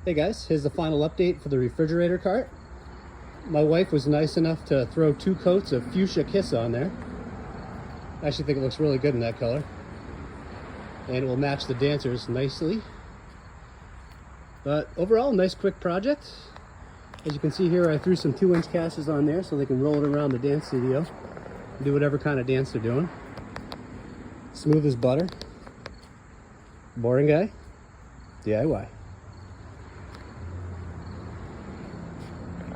Hey guys, here's the final update for the refrigerator cart. My wife was nice enough to throw 2 coats of Fuchsia Kiss on there. I actually think it looks really good in that color. And it will match the dancers nicely. But overall, nice quick project. As you can see here, I threw some 2-inch casters on there so they can roll it around the dance studio and do whatever kind of dance they're doing. Smooth as butter. Boring guy, DIY.